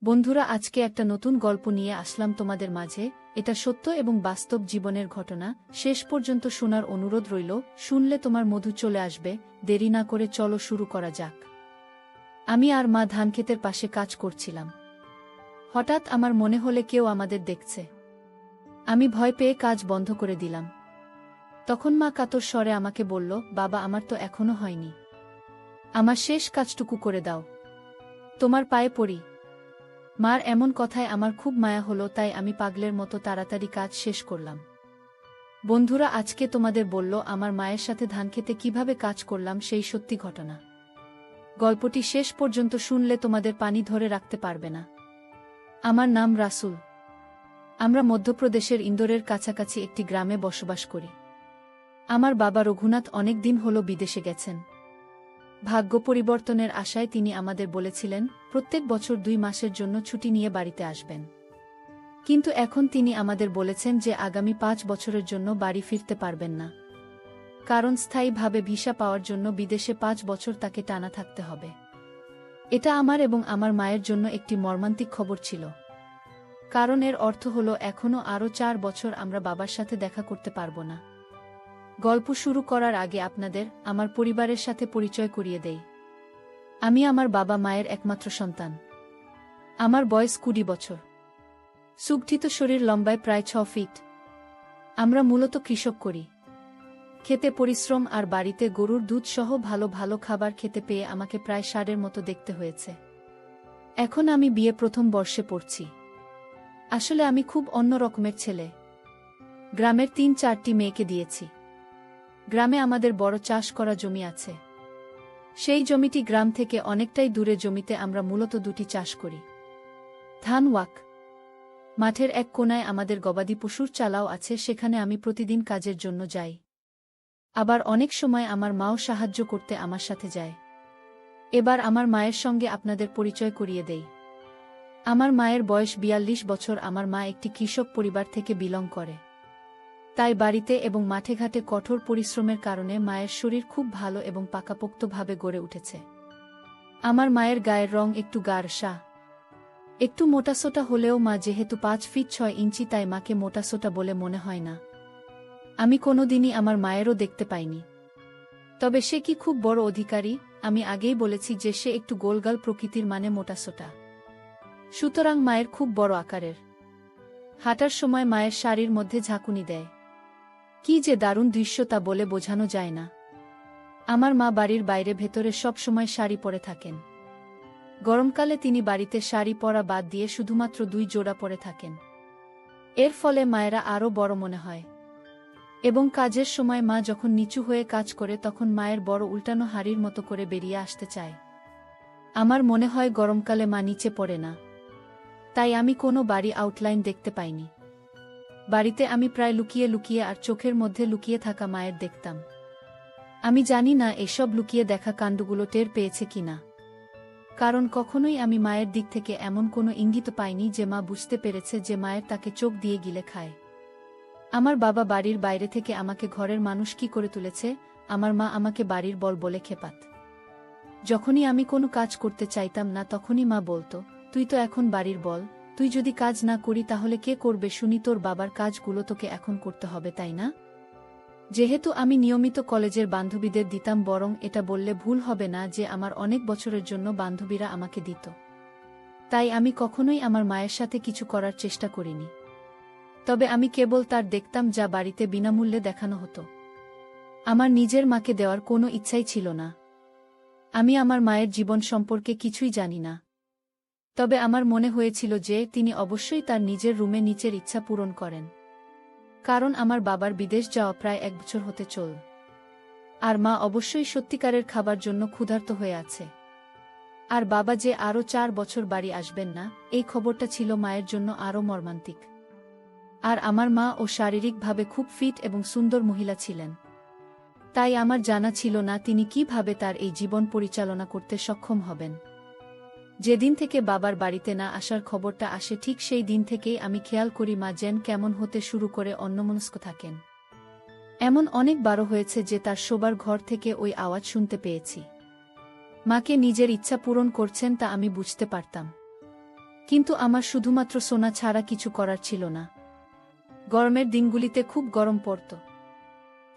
বন্ধুরা, আজকে একটা নতুন গল্প নিয়ে আসলাম তোমাদের মাঝে। এটা সত্য এবং বাস্তব জীবনের ঘটনা। শেষ পর্যন্ত শোনার অনুরোধ রইল। শুনলে তোমার মধু চলে আসবে। দেরি না করে চলো শুরু করা যাক। আমি আর মা ধানক্ষেতের পাশে কাজ করছিলাম। হঠাৎ আমার মনে হলে কেউ আমাদের দেখছে। আমি ভয় পেয়ে কাজ বন্ধ করে দিলাম। তখন মা কাতর স্বরে আমাকে বলল, বাবা, আমার তো এখনো হয়নি। আমার শেষ কাজটুকু করে দাও, তোমার পায়ে পড়ি। মার এমন কথায় আমার খুব মায়া হলো, তাই আমি পাগলের মতো তাড়াতাড়ি কাজ শেষ করলাম। বন্ধুরা, আজকে তোমাদের বলল আমার মায়ের সাথে ধানক্ষেতে কিভাবে কাজ করলাম সেই সত্যি ঘটনা। গল্পটি শেষ পর্যন্ত শুনলে তোমাদের পানি ধরে রাখতে পারবে না। আমার নাম রাসুল। আমরা মধ্যপ্রদেশের ইন্দোরের কাছাকাছি একটি গ্রামে বসবাস করি। আমার বাবা রঘুনাথ অনেক দিন হল বিদেশে গেছেন। ভাগ্য পরিবর্তনের আশায় তিনি আমাদের বলেছিলেন প্রত্যেক বছর 2 মাসের জন্য ছুটি নিয়ে বাড়িতে আসবেন। কিন্তু এখন তিনি আমাদের বলেছেন যে আগামী 5 বছরের জন্য বাড়ি ফিরতে পারবেন না। কারণ স্থায়ীভাবে ভিসা পাওয়ার জন্য বিদেশে 5 বছর তাকে টানা থাকতে হবে। এটা আমার এবং আমার মায়ের জন্য একটি মর্মান্তিক খবর ছিল। কারণ এর অর্থ হলো এখনও আরও 4 বছর আমরা বাবার সাথে দেখা করতে পারব না। গল্প শুরু করার আগে আপনাদের আমার পরিবারের সাথে পরিচয় করিয়ে দেই। আমি আমার বাবা মায়ের একমাত্র সন্তান। আমার বয়স 20 বছর। সুগঠিত শরীর, লম্বায় প্রায় 6 ফিট। আমরা মূলত কৃষক করি। খেতে পরিশ্রম আর বাড়িতে গরুর দুধ সহ ভালো ভালো খাবার খেতে পেয়ে আমাকে প্রায় ষাঁড়ের মতো দেখতে হয়েছে। এখন আমি বিয়ে প্রথম বর্ষে পড়ছি। আসলে আমি খুব অন্য রকমের ছেলে। গ্রামের 3-4টি মেয়েকে দিয়েছি। গ্রামে আমাদের বড় চাষ করা জমি আছে। সেই জমিটি গ্রাম থেকে অনেকটাই দূরে। জমিতে আমরা মূলত 2টি চাষ করি, ধান ওয়াক। মাঠের এক কোণায় আমাদের গবাদি পশুর চালাও আছে, সেখানে আমি প্রতিদিন কাজের জন্য যাই। আবার অনেক সময় আমার মাও সাহায্য করতে আমার সাথে যায়। এবার আমার মায়ের সঙ্গে আপনাদের পরিচয় করিয়ে দেই। আমার মায়ের বয়স 42 বছর। আমার মা একটি কৃষক পরিবার থেকে বিলং করে। তাই বাড়িতে এবং মাঠে ঘাটে কঠোর পরিশ্রমের কারণে মায়ের শরীর খুব ভালো এবং পাকাপোক্তভাবে গড়ে উঠেছে। আমার মায়ের গায়ের রং একটু গাঢ়, একটু মোটাসোটা হলেও মা যেহেতু 5 ফিট 6 ইঞ্চি, তাই মাকে মোটাসোটা বলে মনে হয় না। আমি কোনোদিনই আমার মায়েরও দেখতে পাইনি। তবে সে কি খুব বড় অধিকারী? আমি আগেই বলেছি যে সে একটু গোলগাল প্রকৃতির, মানে মোটাসোটা। সুতরাং মায়ের খুব বড় আকারের। হাঁটার সময় মায়ের শাড়ির মধ্যে ঝাঁকুনি দেয়। কি যে দারুণ দৃশ্য তা বলে বোঝানো যায় না। আমার মা বাড়ির বাইরে ভেতরে সব সময় শাড়ি পরে থাকেন। গরমকালে তিনি বাড়িতে শাড়ি পরা বাদ দিয়ে শুধুমাত্র 2 জোড়া পরে থাকেন। এর ফলে মায়েরা আরও বড় মনে হয়। এবং কাজের সময় মা যখন নিচু হয়ে কাজ করে তখন মায়ের বড় উল্টানো হাড়ির মতো করে বেরিয়ে আসতে চায়। আমার মনে হয় গরমকালে মা নিচে পড়ে না। তাই আমি কোনো বাড়ি আউটলাইন দেখতে পাইনি। বাড়িতে আমি প্রায় লুকিয়ে লুকিয়ে আর চোখের মধ্যে লুকিয়ে থাকা মায়ের দেখতাম। আমি জানি না এসব লুকিয়ে দেখা কাণ্ডগুলো টের পেয়েছে কিনা। কারণ কখনোই আমি মায়ের দিক থেকে এমন কোনো ইঙ্গিত পাইনি যে মা বুঝতে পেরেছে যে মায়ের তাকে চোখ দিয়ে গিলে খায়। আমার বাবা বাড়ির বাইরে থেকে আমাকে ঘরের মানুষ কি করে তুলেছে। আমার মা আমাকে বাড়ির বল বলে খেপাত। যখনই আমি কোনো কাজ করতে চাইতাম না তখনই মা বলতো, তুই তো এখন বাড়ির বল, তুই যদি কাজ না করি তাহলে কে করবে শুনি? তোর বাবার কাজগুলো তোকে এখন করতে হবে, তাই না? যেহেতু আমি নিয়মিত কলেজের বান্ধবীদের দিতাম, বরং এটা বললে ভুল হবে না যে আমার অনেক বছরের জন্য বান্ধবীরা আমাকে দিত। তাই আমি কখনোই আমার মায়ের সাথে কিছু করার চেষ্টা করিনি। তবে আমি কেবল তার দেখতাম যা বাড়িতে বিনামূল্যে দেখানো হতো। আমার নিজের মাকে দেওয়ার কোনো ইচ্ছাই ছিল না। আমি আমার মায়ের জীবন সম্পর্কে কিছুই জানি না। তবে আমার মনে হয়েছিল যে তিনি অবশ্যই তার নিজের রুমে নিচের ইচ্ছা পূরণ করেন। কারণ আমার বাবার বিদেশ যাওয়া প্রায় 1 বছর হতে চল। আর মা অবশ্যই সত্যিকারের খাবার জন্য ক্ষুধার্ত হয়ে আছে। আর বাবা যে আরও 4 বছর বাড়ি আসবেন না, এই খবরটা ছিল মায়ের জন্য আরও মর্মান্তিক। আর আমার মা ও শারীরিকভাবে খুব ফিট এবং সুন্দর মহিলা ছিলেন। তাই আমার জানা ছিল না তিনি কিভাবে তার এই জীবন পরিচালনা করতে সক্ষম হবেন। যেদিন থেকে বাবার বাড়িতে না আসার খবরটা আসে ঠিক সেই দিন থেকেই আমি খেয়াল করি মা যেন কেমন হতে শুরু করে অন্যমনস্ক থাকেন। এমন অনেকবারও হয়েছে যে তার শোবার ঘর থেকে ওই আওয়াজ শুনতে পেয়েছি। মাকে নিজের ইচ্ছা পূরণ করছেন তা আমি বুঝতে পারতাম। কিন্তু আমার শুধুমাত্র সোনা ছাড়া কিছু করার ছিল না। গরমের দিনগুলিতে খুব গরম পড়ত,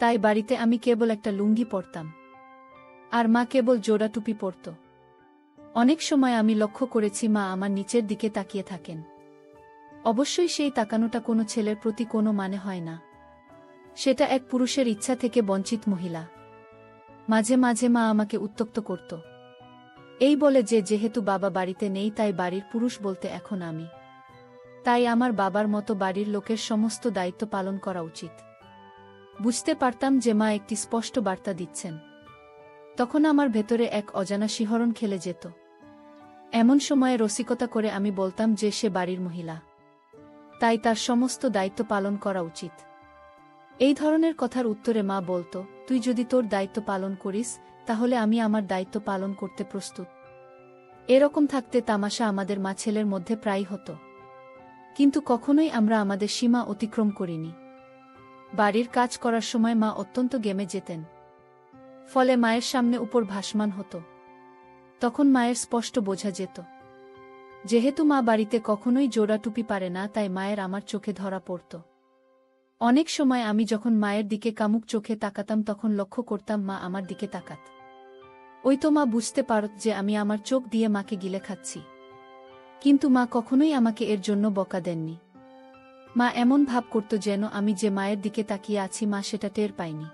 তাই বাড়িতে আমি কেবল একটা লুঙ্গি পরতাম, আর মা কেবল জোড়া টুপি পরত। অনেক সময় আমি লক্ষ্য করেছি মা আমার নিচের দিকে তাকিয়ে থাকেন। অবশ্যই সেই তাকানোটা কোনো ছেলের প্রতি কোনো মানে হয় না, সেটা এক পুরুষের ইচ্ছা থেকে বঞ্চিত মহিলা। মাঝে মাঝে মা আমাকে উত্ত্যক্ত করত, এই বলে যে যেহেতু বাবা বাড়িতে নেই তাই বাড়ির পুরুষ বলতে এখন আমি, তাই আমার বাবার মতো বাড়ির লোকের সমস্ত দায়িত্ব পালন করা উচিত। বুঝতে পারতাম যে মা একটি স্পষ্ট বার্তা দিচ্ছেন। তখন আমার ভেতরে এক অজানা শিহরণ খেলে যেত। এমন সময়ে রসিকতা করে আমি বলতাম যে সে বাড়ির মহিলা, তাই তার সমস্ত দায়িত্ব পালন করা উচিত। এই ধরনের কথার উত্তরে মা বলতো, তুই যদি তোর দায়িত্ব পালন করিস তাহলে আমি আমার দায়িত্ব পালন করতে প্রস্তুত। এরকম থাকতে তামাশা আমাদের মা ছেলের মধ্যে প্রায়ই হতো, কিন্তু কখনোই আমরা আমাদের সীমা অতিক্রম করিনি। বাড়ির কাজ করার সময় মা অত্যন্ত গেমে যেতেন, ফলে মায়ের সামনে উপর ভাসমান হতো। তখন মায়ের স্পষ্ট বোঝা যেত। যেহেতু মা বাড়িতে কখনোই জোড়া টুপি পারে না, তাই মায়ের আমার চোখে ধরা পড়ত। অনেক সময় আমি যখন মায়ের দিকে কামুক চোখে তাকাতাম তখন লক্ষ্য করতাম মা আমার দিকে তাকাত। ওই তো মা বুঝতে পারত যে আমি আমার চোখ দিয়ে মাকে গিলে খাচ্ছি, কিন্তু মা কখনোই আমাকে এর জন্য বকা দেননি। মা এমন ভাব করত যেন আমি যে মায়ের দিকে তাকিয়ে আছি মা সেটা টের পাইনি।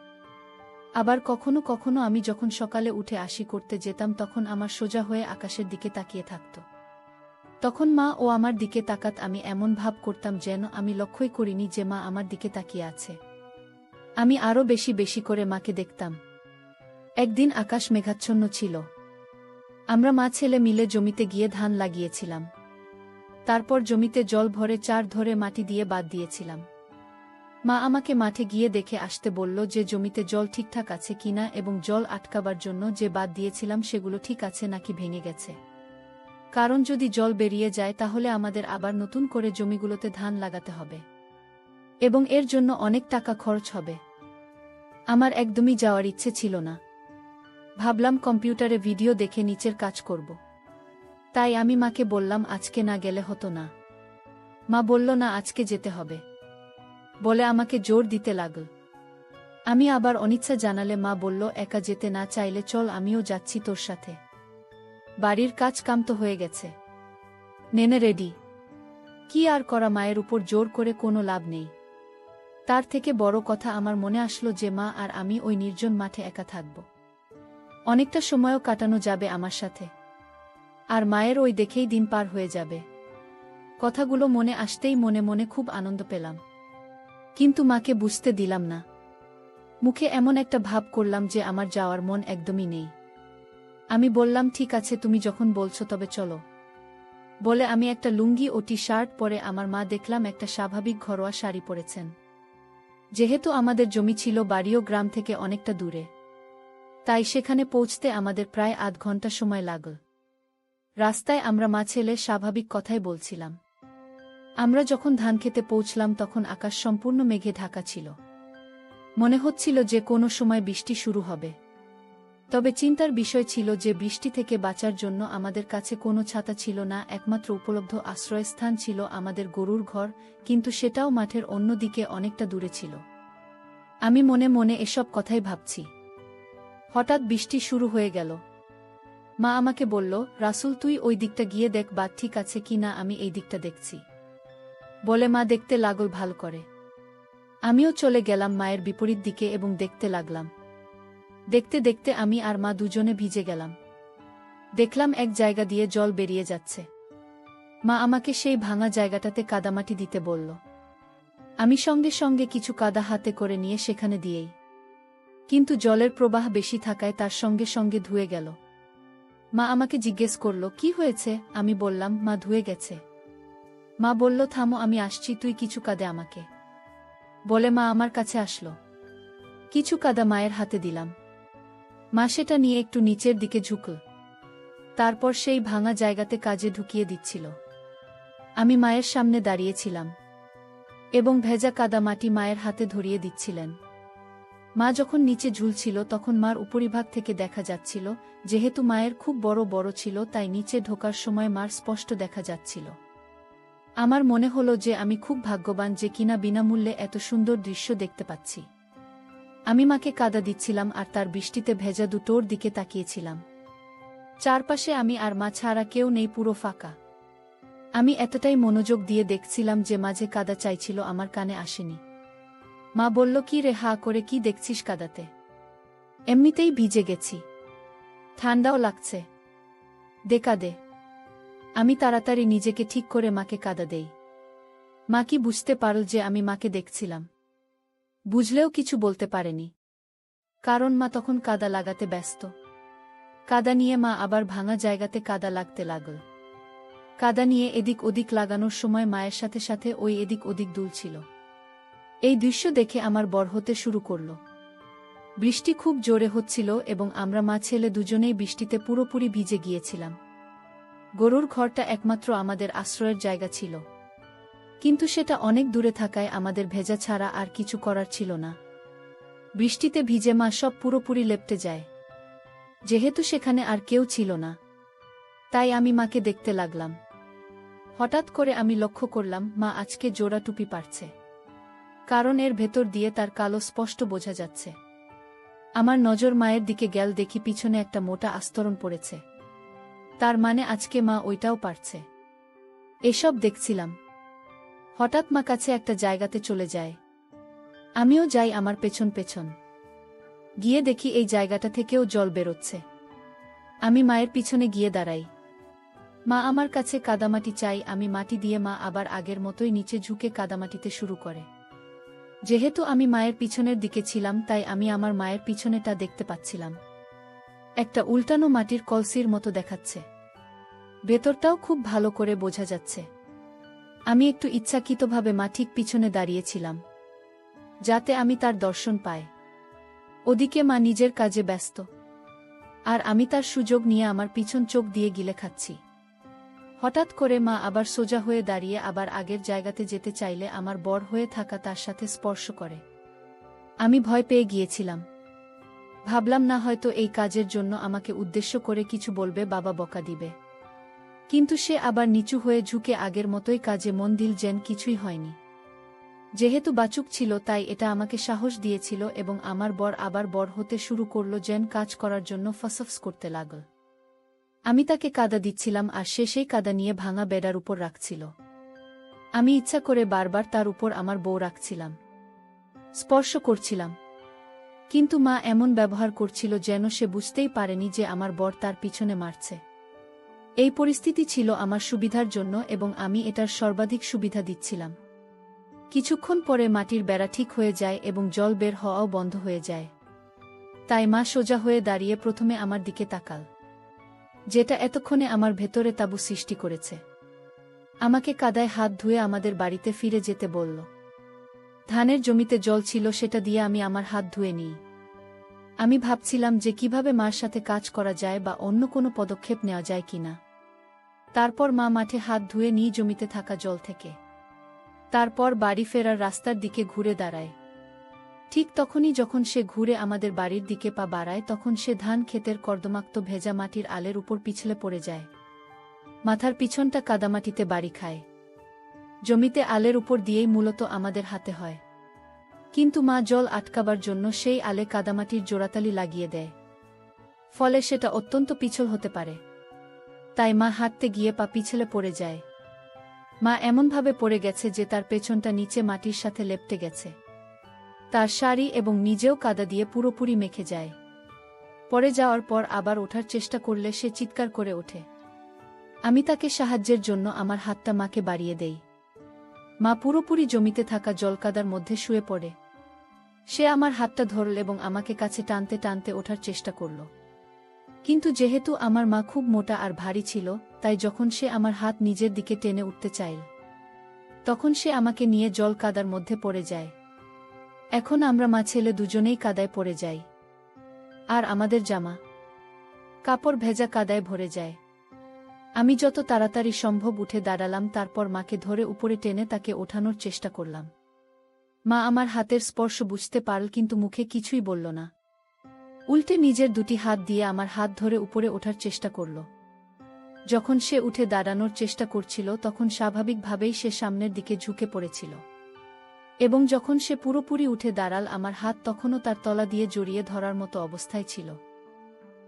আবার কখনো কখনো আমি যখন সকালে উঠে আশি করতে যেতাম তখন আমার সোজা হয়ে আকাশের দিকে তাকিয়ে থাকত। তখন মা ও আমার দিকে তাকাত, আমি এমন ভাব করতাম যেন আমি লক্ষ্যই করিনি যে মা আমার দিকে তাকিয়ে আছে। আমি আরও বেশি বেশি করে মাকে দেখতাম। একদিন আকাশ মেঘাচ্ছন্ন ছিল। আমরা মা ছেলে মিলে জমিতে গিয়ে ধান লাগিয়েছিলাম। তারপর জমিতে জল ভরে চার ধরে মাটি দিয়ে বাদ দিয়েছিলাম। মা আমাকে মাঠে গিয়ে দেখে আসতে বলল যে জমিতে জল ঠিকঠাক আছে কিনা এবং জল আটকাবার জন্য যে বাদ দিয়েছিলাম সেগুলো ঠিক আছে নাকি ভেঙে গেছে। কারণ যদি জল বেরিয়ে যায় তাহলে আমাদের আবার নতুন করে জমিগুলোতে ধান লাগাতে হবে এবং এর জন্য অনেক টাকা খরচ হবে। আমার একদমই যাওয়ার ইচ্ছে ছিল না। ভাবলাম কম্পিউটারে ভিডিও দেখে নিচের কাজ করব। তাই আমি মাকে বললাম আজকে না গেলে হতো না। মা বলল না, আজকে যেতে হবে বলে আমাকে জোর দিতে লাগল। আমি আবার অনিচ্ছা জানালে মা বলল, একা যেতে না চাইলে চল, আমিও যাচ্ছি তোর সাথে। বাড়ির কাজ কাম তো হয়ে গেছে, নেনে রেডি। কি আর করা, মায়ের উপর জোর করে কোনো লাভ নেই। তার থেকে বড় কথা আমার মনে আসলো যে মা আর আমি ওই নির্জন মাঠে একা থাকব। অনেকটা সময়ও কাটানো যাবে আমার সাথে, আর মায়ের ওই দেখেই দিন পার হয়ে যাবে। কথাগুলো মনে আসতেই মনে মনে খুব আনন্দ পেলাম, কিন্তু মাকে বুঝতে দিলাম না। মুখে এমন একটা ভাব করলাম যে আমার যাওয়ার মন একদমই নেই। আমি বললাম, ঠিক আছে, তুমি যখন বলছো তবে চলো। বলে আমি একটা লুঙ্গি ও টি শার্ট পরে আমার মা দেখলাম একটা স্বাভাবিক ঘরোয়া শাড়ি পরেছেন। যেহেতু আমাদের জমি ছিল বাড়িও গ্রাম থেকে অনেকটা দূরে, তাই সেখানে পৌঁছতে আমাদের প্রায় আধ ঘন্টা সময় লাগল। রাস্তায় আমরা মা ছেলে স্বাভাবিক কথাই বলছিলাম। আমরা যখন ধান খেতে পৌঁছলাম তখন আকাশ সম্পূর্ণ মেঘে ঢাকা ছিল। মনে হচ্ছিল যে কোনো সময় বৃষ্টি শুরু হবে। তবে চিন্তার বিষয় ছিল যে বৃষ্টি থেকে বাঁচার জন্য আমাদের কাছে কোনো ছাতা ছিল না। একমাত্র উপলব্ধ আশ্রয়স্থান ছিল আমাদের গরুর ঘর, কিন্তু সেটাও মাঠের অন্য দিকে অনেকটা দূরে ছিল। আমি মনে মনে এসব কথাই ভাবছি। হঠাৎ বৃষ্টি শুরু হয়ে গেল। মা আমাকে বলল, রাসুল, তুই ওই দিকটা গিয়ে দেখ বাদ ঠিক আছে কি না, আমি এই দিকটা দেখছি। বলে মা দেখতে লাগল ভাল করে। আমিও চলে গেলাম মায়ের বিপরীত দিকে এবং দেখতে লাগলাম। দেখতে দেখতে আমি আর মা দুজনে ভিজে গেলাম। দেখলাম এক জায়গা দিয়ে জল বেরিয়ে যাচ্ছে। মা আমাকে সেই ভাঙা জায়গাটাতে কাদামাটি দিতে বলল। আমি সঙ্গে সঙ্গে কিছু কাদা হাতে করে নিয়ে সেখানে দিয়েই, কিন্তু জলের প্রবাহ বেশি থাকায় তার সঙ্গে সঙ্গে ধুয়ে গেল। মা আমাকে জিজ্ঞেস করল, কি হয়েছে? আমি বললাম, মা ধুয়ে গেছে। মা বলল, থামো, আমি আসছি, তুই কিছু কাদে আমাকে। বলে মা আমার কাছে আসলো। কিছু কাদা মায়ের হাতে দিলাম। মা সেটা নিয়ে একটু নিচের দিকে ঝুঁকল। তারপর সেই ভাঙা জায়গাতে কাজে ঢুকিয়ে দিচ্ছিল। আমি মায়ের সামনে দাঁড়িয়েছিলাম এবং ভেজা কাদা মাটি মায়ের হাতে ধরিয়ে দিচ্ছিলেন। মা যখন নিচে ঝুলছিল তখন মার উপরিভাগ থেকে দেখা যাচ্ছিল। যেহেতু মায়ের খুব বড় বড় ছিল তাই নিচে ঢোকার সময় মার স্পষ্ট দেখা যাচ্ছিল। আমার মনে হলো যে আমি খুব ভাগ্যবান যে কিনা বিনামূল্যে এত সুন্দর দৃশ্য দেখতে পাচ্ছি। আমি মাকে কাদা দিচ্ছিলাম আর তার বৃষ্টিতে ভেজা দুটোর দিকে তাকিয়েছিলাম। চারপাশে আমি আর মা ছাড়া কেউ নেই, পুরো ফাঁকা। আমি এতটাই মনোযোগ দিয়ে দেখছিলাম যে মাঝে কাদা চাইছিল, আমার কানে আসেনি। মা বলল, কি রে, হা করে কি দেখছিস কাদাতে? এমনিতেই ভিজে গেছি, ঠান্ডাও লাগছে, দে কাদে। আমি তাড়াতাড়ি নিজেকে ঠিক করে মাকে কাদা দেই। মা কি বুঝতে পারল যে আমি মাকে দেখছিলাম? বুঝলেও কিছু বলতে পারেনি, কারণ মা তখন কাদা লাগাতে ব্যস্ত। কাদা নিয়ে মা আবার ভাঙা জায়গাতে কাদা লাগতে লাগল। কাদা নিয়ে এদিক ওদিক লাগানোর সময় মায়ের সাথে সাথে ওই এদিক ওদিক দুলছিল। এই দৃশ্য দেখে আমার বর হতে শুরু করল। বৃষ্টি খুব জোরে হচ্ছিল এবং আমরা মা ছেলে দুজনেই বৃষ্টিতে পুরোপুরি ভিজে গিয়েছিলাম। গরুর ঘরটা একমাত্র আমাদের আশ্রয়ের জায়গা ছিল, কিন্তু সেটা অনেক দূরে থাকায় আমাদের ভেজা ছাড়া আর কিছু করার ছিল না। বৃষ্টিতে ভিজে মা সব পুরোপুরি লেপ্টে যায়। যেহেতু সেখানে আর কেউ ছিল না, তাই আমি মাকে দেখতে লাগলাম। হঠাৎ করে আমি লক্ষ্য করলাম মা আজকে জোড়া টুপি পারছে, কারণ এর ভেতর দিয়ে তার কালো স্পষ্ট বোঝা যাচ্ছে। আমার নজর মায়ের দিকে গেল, দেখি পিছনে একটা মোটা আস্তরণ পড়েছে। তার মানে আজকে মা ওইটাও পারছে। এসব দেখছিলাম, হঠাৎ মা কাছে একটা জায়গাতে চলে যায়। আমিও যাই আমার পেছন পেছন। গিয়ে দেখি এই জায়গাটা থেকেও জল বেরোচ্ছে। আমি মায়ের পিছনে গিয়ে দাঁড়াই। মা আমার কাছে কাদামাটি চাই, আমি মাটি দিয়ে মা আবার আগের মতোই নিচে ঝুঁকে কাদামাটিতে শুরু করে। যেহেতু আমি মায়ের পিছনের দিকে ছিলাম, তাই আমি আমার মায়ের পিছনেটা দেখতে পাচ্ছিলাম। একটা উল্টানো মাটির কলসির মতো দেখাচ্ছে, ভেতরটাও খুব ভালো করে বোঝা যাচ্ছে। আমি একটু ইচ্ছাকৃতভাবে মা ঠিক পিছনে দাঁড়িয়েছিলাম, যাতে আমি তার দর্শন পাই। ওদিকে মা নিজের কাজে ব্যস্ত, আর আমি তার সুযোগ নিয়ে আমার পিছন চোখ দিয়ে গিলে খাচ্ছি। হঠাৎ করে মা আবার সোজা হয়ে দাঁড়িয়ে আবার আগের জায়গাতে যেতে চাইলে আমার বর হয়ে থাকা তার সাথে স্পর্শ করে। আমি ভয় পেয়ে গিয়েছিলাম। ভাবলাম না হয়তো এই কাজের জন্য আমাকে উদ্দেশ্য করে কিছু বলবে, বাবা বকা দিবে। কিন্তু সে আবার নিচু হয়ে ঝুঁকে আগের মতোই কাজে মন দিল, যেন কিছুই হয়নি। যেহেতু বাচুক ছিল, তাই এটা আমাকে সাহস দিয়েছিল এবং আমার বর আবার বর হতে শুরু করল, যেন কাজ করার জন্য ফসফস করতে লাগল। আমি তাকে কাদা দিচ্ছিলাম আর সে সেই কাদা নিয়ে ভাঙা বেড়ার উপর রাখছিল। আমি ইচ্ছা করে বারবার তার উপর আমার বউ রাখছিলাম, স্পর্শ করছিলাম। কিন্তু মা এমন ব্যবহার করছিল যেন সে বুঝতেই পারেনি যে আমার বর তার পিছনে মারছে। এই পরিস্থিতি ছিল আমার সুবিধার জন্য এবং আমি এটার সর্বাধিক সুবিধা দিচ্ছিলাম। কিছুক্ষণ পরে মাটির বেড়া ঠিক হয়ে যায় এবং জল বের হওয়াও বন্ধ হয়ে যায়। তাই মা সোজা হয়ে দাঁড়িয়ে প্রথমে আমার দিকে তাকাল, যেটা এতক্ষণে আমার ভেতরে তাঁবু সৃষ্টি করেছে। আমাকে কাদায় হাত ধুয়ে আমাদের বাড়িতে ফিরে যেতে বলল। ধানের জমিতে জল ছিল, সেটা দিয়ে আমি আমার হাত ধুয়ে নিই। আমি ভাবছিলাম যে কিভাবে মার সাথে কাজ করা যায় বা অন্য কোনো পদক্ষেপ নেওয়া যায় কিনা। তারপর মা মাঠে হাত ধুয়ে নিই জমিতে থাকা জল থেকে। তারপর বাড়ি ফেরার রাস্তার দিকে ঘুরে দাঁড়ায়। ঠিক তখনই যখন সে ঘুরে আমাদের বাড়ির দিকে পা বাড়ায়, তখন সে ধান ক্ষেতের কর্দমাক্ত ভেজা মাটির আলের উপর পিছলে পড়ে যায়। মাথার পিছনটা কাদামাটিতে বাড়ি খায়। জমিতে আলের উপর দিয়েই মূলত আমাদের হাতে হয়, কিন্তু মা জল আটকাবার জন্য সেই আলে কাদামাটির জোড়াতালি লাগিয়ে দেয়, ফলে সেটা অত্যন্ত পিছল হতে পারে। তাই মা হাঁটতে গিয়ে পা পিছলে পড়ে যায়। মা এমনভাবে পড়ে গেছে যে তার পেছনটা নিচে মাটির সাথে লেপ্টে গেছে। তার শাড়ি এবং নিজেও কাদা দিয়ে পুরোপুরি মেখে যায়। পড়ে যাওয়ার পর আবার ওঠার চেষ্টা করলে সে চিৎকার করে ওঠে। আমি তাকে সাহায্যের জন্য আমার হাতটা মাকে বাড়িয়ে দেই। মা পুরোপুরি জমিতে থাকা জলকাদার মধ্যে শুয়ে পড়ে। সে আমার হাতটা ধরল এবং আমাকে কাছে টানতে টানতে ওঠার চেষ্টা করল। কিন্তু যেহেতু আমার মা খুব মোটা আর ভারী ছিল, তাই যখন সে আমার হাত নিজের দিকে টেনে উঠতে চাইল, তখন সে আমাকে নিয়ে জল কাদার মধ্যে পড়ে যায়। এখন আমরা মা ছেলে দুজনেই কাদায় পড়ে যাই, আর আমাদের জামা কাপড় ভেজা কাদায় ভরে যায়। আমি যত তাড়াতাড়ি সম্ভব উঠে দাঁড়ালাম, তারপর মাকে ধরে উপরে টেনে তাকে ওঠানোর চেষ্টা করলাম। মা আমার হাতের স্পর্শ বুঝতে পারল, কিন্তু মুখে কিছুই বলল না। উল্টে নিজের দুটি হাত দিয়ে আমার হাত ধরে উপরে ওঠার চেষ্টা করল। যখন সে উঠে দাঁড়ানোর চেষ্টা করছিল তখন স্বাভাবিকভাবেই সে সামনের দিকে ঝুঁকে পড়েছিল। এবং যখন সে পুরোপুরি উঠে দাঁড়াল আমার হাত তখনও তার তলা দিয়ে জড়িয়ে ধরার মতো অবস্থায় ছিল।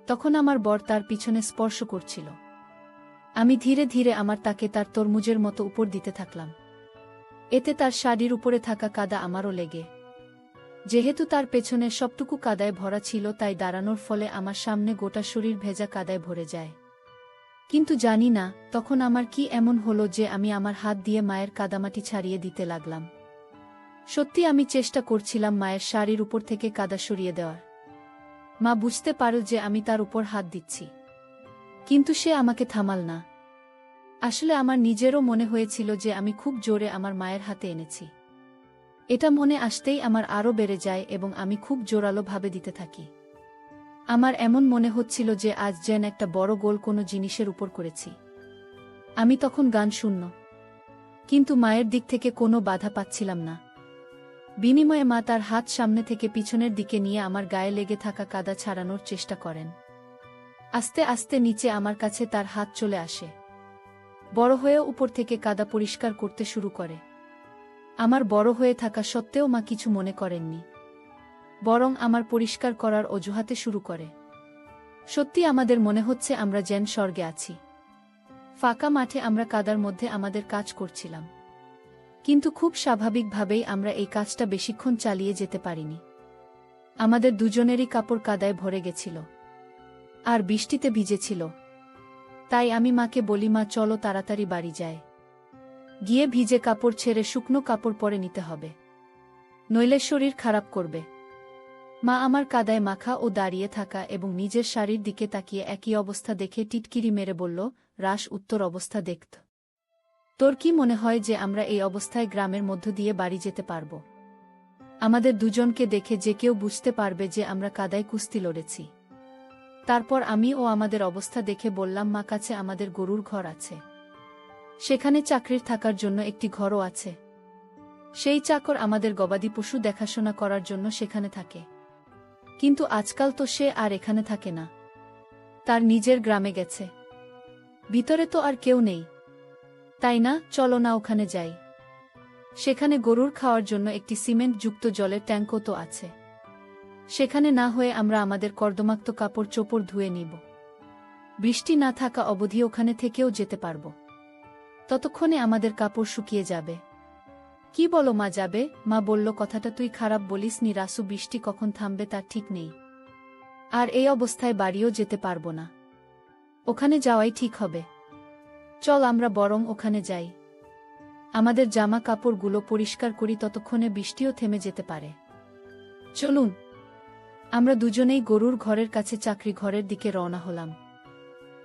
তখন আমার বর তার পিছনে স্পর্শ করছিল। আমি ধীরে ধীরে আমার তাকে তার তরমুজের মতো উপর দিতে থাকলাম। এতে তার শাড়ির উপরে থাকা কাদা আমারও লেগে। যেহেতু তার পেছনের সবটুকু কাদায় ভরা ছিল তাই দাঁড়ানোর ফলে আমার সামনে গোটা শরীর ভেজা কাদায় ভরে যায়। কিন্তু জানি না তখন আমার কি এমন হলো যে আমি আমার হাত দিয়ে মায়ের কাদামাটি ছাড়িয়ে দিতে লাগলাম। সত্যি আমি চেষ্টা করছিলাম মায়ের শাড়ির উপর থেকে কাদা সরিয়ে দেওয়ার। মা বুঝতে পারল যে আমি তার উপর হাত দিচ্ছি, কিন্তু সে আমাকে থামাল না। আসলে আমার নিজেরও মনে হয়েছিল যে আমি খুব জোরে আমার মায়ের হাতে এনেছি। এটা মনে আসতেই আমার আরও বেড়ে যায় এবং আমি খুব জোরালো ভাবে দিতে থাকি। আমার এমন মনে হচ্ছিল যে আজ যেন একটা বড় গোল কোনো জিনিসের উপর করেছি। আমি তখন গান শূন্য, কিন্তু মায়ের দিক থেকে কোনো বাধা পাচ্ছিলাম না। বিনিময়ে মা তার হাত সামনে থেকে পিছনের দিকে নিয়ে আমার গায়ে লেগে থাকা কাদা ছাড়ানোর চেষ্টা করেন। আস্তে আস্তে নিচে আমার কাছে তার হাত চলে আসে। বড় হয়ে উপর থেকে কাদা পরিষ্কার করতে শুরু করে। আমার বড় হয়ে থাকা সত্ত্বেও মা কিছু মনে করেননি, বরং আমার পরিষ্কার করার অজুহাতে শুরু করে। সত্যি আমাদের মনে হচ্ছে আমরা যেন স্বর্গে আছি। ফাঁকা মাঠে আমরা কাদার মধ্যে আমাদের কাজ করছিলাম, কিন্তু খুব স্বাভাবিকভাবেই আমরা এই কাজটা বেশিক্ষণ চালিয়ে যেতে পারিনি। আমাদের দুজনেরই কাপড় কাদায় ভরে গেছিল আর বৃষ্টিতে ভিজেছিল। তাই আমি মাকে বলি, মা চলো তাড়াতাড়ি বাড়ি যায়, গিয়ে ভিজে কাপড় ছেড়ে শুকনো কাপড় পরে নিতে হবে, নইলে শরীর খারাপ করবে। মা আমার কাদায় মাখা ও দাঁড়িয়ে থাকা এবং নিজের শাড়ির দিকে তাকিয়ে একই অবস্থা দেখে টিটকিরি মেরে বলল, রাস উত্তর অবস্থা দেখত। তোর কি মনে হয় যে আমরা এই অবস্থায় গ্রামের মধ্য দিয়ে বাড়ি যেতে পারব? আমাদের দুজনকে দেখে যে কেউ বুঝতে পারবে যে আমরা কাদায় কুস্তি লড়েছি। তারপর আমি ও আমাদের অবস্থা দেখে বললাম, মা কাছে আমাদের গরুর ঘর আছে, সেখানে চাকরির থাকার জন্য একটি ঘরও আছে। সেই চাকর আমাদের গবাদি পশু দেখাশোনা করার জন্য সেখানে থাকে, কিন্তু আজকাল তো সে আর এখানে থাকে না, তার নিজের গ্রামে গেছে। ভিতরে তো আর কেউ নেই, তাই না? চলো না ওখানে যাই। সেখানে গরুর খাওয়ার জন্য একটি সিমেন্টযুক্ত জলের ট্যাঙ্কও তো আছে। সেখানে না হয়ে আমরা আমাদের কর্দমাক্ত কাপড় চোপড় ধুয়ে নিব। বৃষ্টি না থাকা অবধি ওখানে থেকেও যেতে পারব। ততক্ষণে আমাদের কাপড় শুকিয়ে যাবে। কি বলো মা, যাবে? মা বলল, কথাটা তুই খারাপ বলিস নি রাসু, বৃষ্টি কখন থামবে তার ঠিক নেই, আর এই অবস্থায় বাড়িও যেতে পারব না। ওখানে যাওয়াই ঠিক হবে। চল আমরা বরং ওখানে যাই, আমাদের জামা কাপড়গুলো পরিষ্কার করি, ততক্ষণে বৃষ্টিও থেমে যেতে পারে। চলুন। আমরা দুজনেই গরুর ঘরের কাছে চাকরি ঘরের দিকে রওনা হলাম।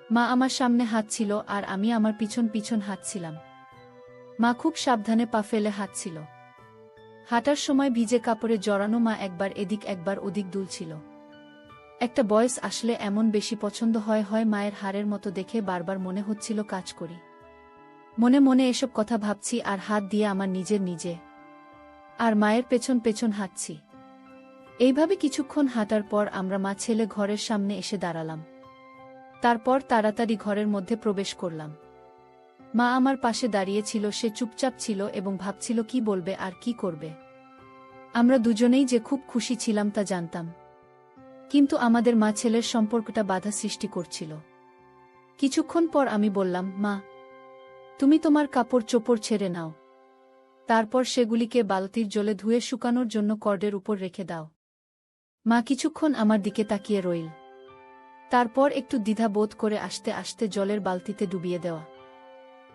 মা আমার সামনে হাঁটছিল আর আমি আমার পিছন পিছন হাঁটছিলাম। মা খুব সাবধানে পা ফেলে হাঁটছিল। হাঁটার সময় ভিজে কাপড়ে জড়ানো মা একবার এদিক একবার ওদিক দুলছিল। একটা বয়স আসলে এমন বেশি পছন্দ হয় মায়ের হাড়ের মতো দেখে বারবার মনে হচ্ছিল কাজ করি। মনে মনে এসব কথা ভাবছি আর হাত দিয়ে আমার নিজে আর মায়ের পেছন পেছন হাঁটছি। এইভাবে কিছুক্ষণ হাঁটার পর আমরা মা ছেলে ঘরের সামনে এসে দাঁড়ালাম। তারপর তাড়াতাড়ি ঘরের মধ্যে প্রবেশ করলাম। মা আমার পাশে দাঁড়িয়েছিল, সে চুপচাপ ছিল এবং ভাবছিল কি বলবে আর কি করবে। আমরা দুজনেই যে খুব খুশি ছিলাম তা জানতাম, কিন্তু আমাদের মা ছেলের সম্পর্কটা বাধা সৃষ্টি করছিল। কিছুক্ষণ পর আমি বললাম, মা, তুমি তোমার কাপড় চোপড় ছেড়ে নাও, তারপর সেগুলিকে বালতির জলে ধুয়ে শুকানোর জন্য কর্ডের উপর রেখে দাও। মা কিছুক্ষণ আমার দিকে তাকিয়ে রইল, তারপর একটু দ্বিধা বোধ করে আস্তে আস্তে জলের বালতিতে ডুবিয়ে দেওয়া।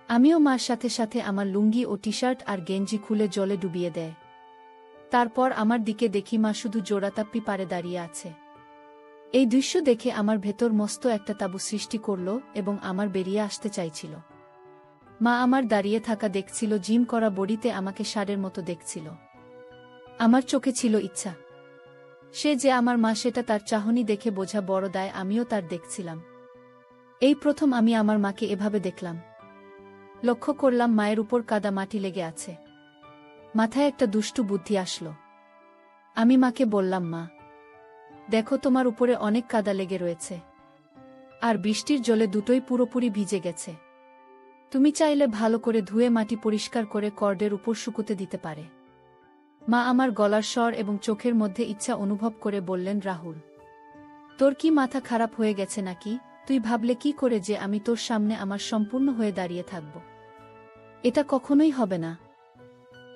আমিও মার সাথে সাথে আমার লুঙ্গি ও টি শার্ট আর গেঞ্জি খুলে জলে ডুবিয়ে দেয়। তারপর আমার দিকে দেখি মা শুধু জোড়াতাপ্পি পারে দাঁড়িয়ে আছে। এই দৃশ্য দেখে আমার ভেতর মস্ত একটা তাঁবু সৃষ্টি করল এবং আমার বেরিয়ে আসতে চাইছিল। মা আমার দাঁড়িয়ে থাকা দেখছিল, জিম করা বডিতে আমাকে ষাঁড়ের মতো দেখছিল। আমার চোখে ছিল ইচ্ছা। সে যে আমার মা সেটা তার চাহনি দেখে বোঝা বড় দায় আমিও তার দেখছিলাম। এই প্রথম আমি আমার মাকে এভাবে দেখলাম। লক্ষ্য করলাম মায়ের উপর কাদা মাটি লেগে আছে। মাথায় একটা দুষ্টু বুদ্ধি আসলো। আমি মাকে বললাম, মা, দেখো তোমার উপরে অনেক কাদা লেগে রয়েছে। আর বৃষ্টির জলে দুটোই পুরোপুরি ভিজে গেছে। তুমি চাইলে ভালো করে ধুয়ে মাটি পরিষ্কার করে কর্ডের উপর শুকোতে দিতে পারে। মা আমার গলার স্বর এবং চোখের মধ্যে ইচ্ছা অনুভব করে বললেন, রাহুল, তোর কি মাথা খারাপ হয়ে গেছে নাকি? তুই ভাবলে কি করে যে আমি তোর সামনে আমার সম্পূর্ণ হয়ে দাঁড়িয়ে থাকব? এটা কখনোই হবে না।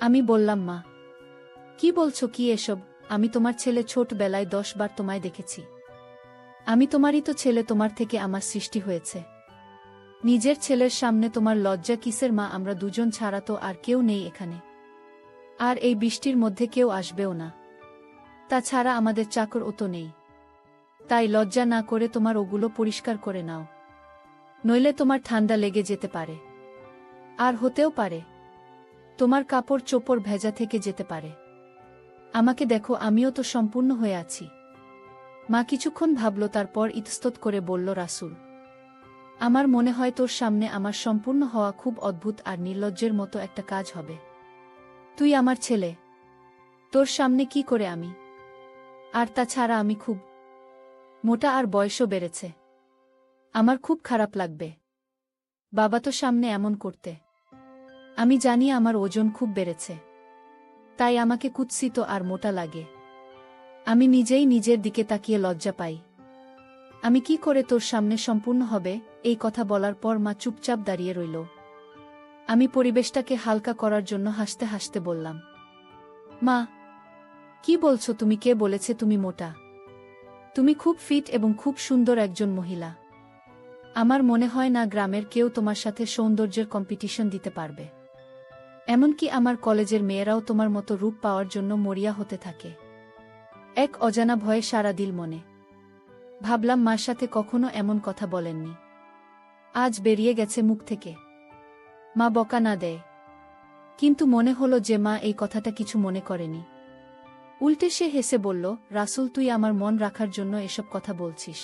আমি বললাম, মা, কি বলছো কি এসব? আমি তোমার ছেলে, ছোটবেলায় 10 বার তোমায় দেখেছি। আমি তোমারই তো ছেলে, তোমার থেকে আমার সৃষ্টি হয়েছে। নিজের ছেলের সামনে তোমার লজ্জা কিসের মা? আমরা দুজন ছাড়া তো আর কেউ নেই এখানে, আর এই বৃষ্টির মধ্যে কেউ আসবেও না। তাছাড়া আমাদের চাকরও তো নেই। তাই লজ্জা না করে তোমার ওগুলো পরিষ্কার করে নাও, নইলে তোমার ঠান্ডা লেগে যেতে পারে। আর হতেও পারে তোমার কাপড় চোপড় ভেজা থেকে যেতে পারে। আমাকে দেখো, আমিও তো সম্পূর্ণ হয়ে আছি। মা কিছুক্ষণ ভাবল, তারপর ইতস্তত করে বলল, রাসূল, আমার মনে হয় তোর সামনে আমার সম্পূর্ণ হওয়া খুব অদ্ভুত আর নির্লজ্জের মতো একটা কাজ হবে। তুই আমার ছেলে, তোর সামনে কি করে আমি? আর তাছাড়া আমি খুব মোটা আর বয়সও বেড়েছে। আমার খুব খারাপ লাগবে বাবা তো সামনে এমন করতে। আমি জানি আমার ওজন খুব বেড়েছে, তাই আমাকে কুৎসিত আর মোটা লাগে। আমি নিজেই নিজের দিকে তাকিয়ে লজ্জা পাই। আমি কি করে তোর সামনে সম্পূর্ণ হবে? এই কথা বলার পর মা চুপচাপ দাঁড়িয়ে রইল। আমি পরিবেশটাকে হালকা করার জন্য হাসতে হাসতে বললাম, মা, কি বলছো তুমি? কে বলেছে তুমি মোটা? তুমি খুব ফিট এবং খুব সুন্দর একজন মহিলা। আমার মনে হয় না গ্রামের কেউ তোমার সাথে সৌন্দর্যের কম্পিটিশন দিতে পারবে। এমনকি আমার কলেজের মেয়েরাও তোমার মতো রূপ পাওয়ার জন্য মরিয়া হতে থাকে। এক অজানা ভয়ে সারা দিল মনে। ভাবলাম মার সাথে কখনো এমন কথা বলেননি, আজ বেরিয়ে গেছে মুখ থেকে। মা বকা না দেয়, কিন্তু মনে হলো যে মা এই কথাটা কিছু মনে করেনি। উল্টে সে হেসে বলল, রাসূল, তুই আমার মন রাখার জন্য এসব কথা বলছিস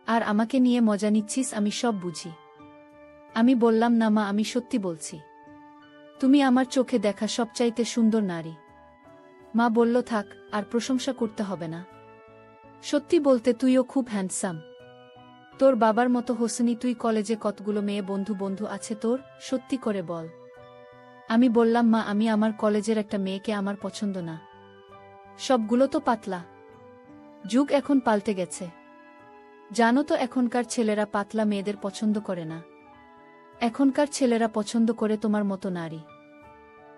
আর আমাকে নিয়ে মজা নিচ্ছিস। আমি সব বুঝি। আমি বললাম, না মা, আমি সত্যি বলছি। তুমি আমার চোখে দেখা সবচাইতে সুন্দর নারী। মা বলল, থাক, আর প্রশংসা করতে হবে না। সত্যি বলতে তুইও খুব হ্যান্ডসাম। তোর বাবার মতো হোসেনি তুই। কলেজে কতগুলো মেয়ে বন্ধু আছে তোর? সত্যি করে বল। আমি বললাম, মা, আমি আমার কলেজের একটা মেয়েকে আমার পছন্দ না। সবগুলো তো পাতলা। যুগ এখন পাল্টে গেছে। জানো তো, এখনকার ছেলেরা পাতলা মেয়েদের পছন্দ করে না। এখনকার ছেলেরা পছন্দ করে তোমার মতো নারী।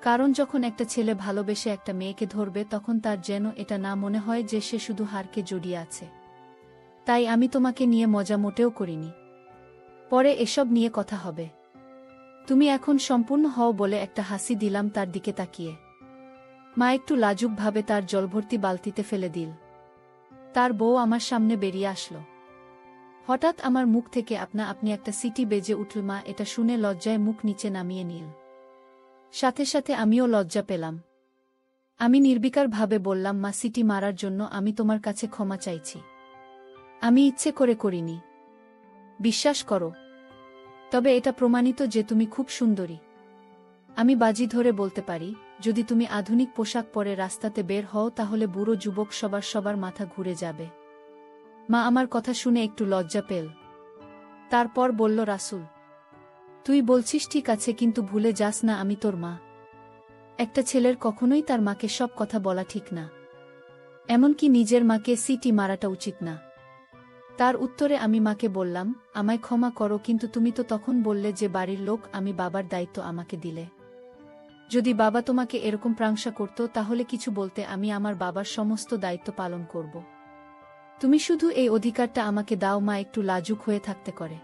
কারণ যখন একটা ছেলে ভালোবেসে একটা মেয়েকে ধরবে, তখন তার যেন এটা না মনে হয় যে সে শুধু হারকে জড়িয়ে আছে। তাই আমি তোমাকে নিয়ে মজা মোটেও করিনি। পরে এসব নিয়ে কথা হবে। তুমি এখন সম্পূর্ণ হও বলে একটা হাসি দিলাম তার দিকে তাকিয়ে। মা একটু লাজুকভাবে তার জলভর্তি বালতিতে ফেলে দিল। তার বউ আমার সামনে বেরিয়ে আসলো। হঠাৎ আমার মুখ থেকে আপনা আপনি একটা সিটি বেজে উঠল। মা এটা শুনে লজ্জায় মুখ নিচে নামিয়ে নিল। সাথে সাথে আমিও লজ্জা পেলাম। আমি নির্বিকারভাবে বললাম, মা, সিটি মারার জন্য আমি তোমার কাছে ক্ষমা চাইছি। আমি ইচ্ছে করে করিনি। বিশ্বাস করো। তবে এটা প্রমাণিত যে তুমি খুব সুন্দরী। আমি বাজি ধরে বলতে পারি, যদি তুমি আধুনিক পোশাক পরে রাস্তাতে বের হও, তাহলে বুড়ো যুবক সবার মাথা ঘুরে যাবে। মা আমার কথা শুনে একটু লজ্জা পেল। তারপর বলল, রাসূল, তুই বলছিস ঠিক আছে, কিন্তু ভুলে যাস না আমি তোর মা। একটা ছেলের কখনোই তার মাকে সব কথা বলা ঠিক না। এমনকি নিজের মাকে সিটি মারাটা উচিত না। তার উত্তরে আমি মাকে বললাম, আমায় ক্ষমা করো, কিন্তু তুমি তো তখন বললে যে বাড়ির লোক, আমি বাবার দায়িত্ব আমাকে দিলে। যদি বাবা তোমাকে এরকম প্রাংশা করত, তাহলে কিছু বলতে, আমি আমার বাবার সমস্ত দায়িত্ব পালন করব। তুমি শুধু এই অধিকারটা আমাকে দাও। মা একটু লাজুক হয়ে থাকতে করে।